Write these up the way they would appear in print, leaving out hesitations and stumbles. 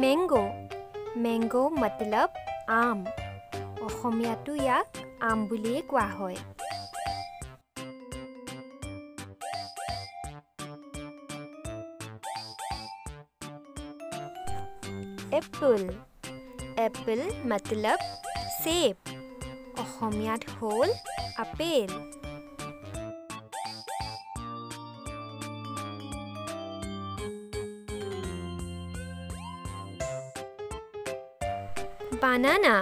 mango mango মতলব আম অসমীয়াতো ইয়াক আম বুলিয়ে কোৱা হয় এপল এপল মতলব সেব অসমীয়াত হ'ল আপেল বানানা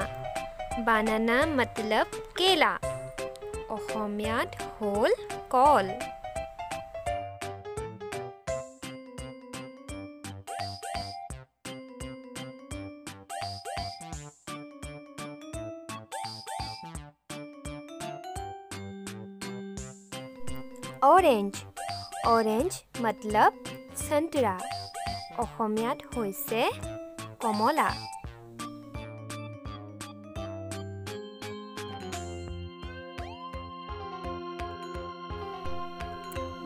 বানানা মতলব কেলা অসমীয়াত হ'ল কল অৰেঞ্জ অৰেঞ্জ মতলব সন্তৰা অসমীয়াত হৈছে কমলা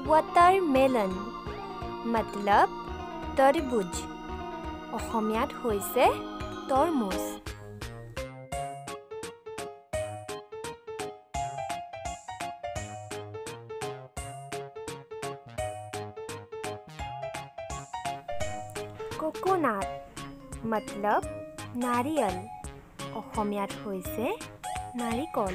watermelon মতলব তৰবুজ অসমীয়াত হৈছে তৰমুজ কোকোনাট মতলব নাৰিয়েল অসমীয়াত হৈছে নাৰিকল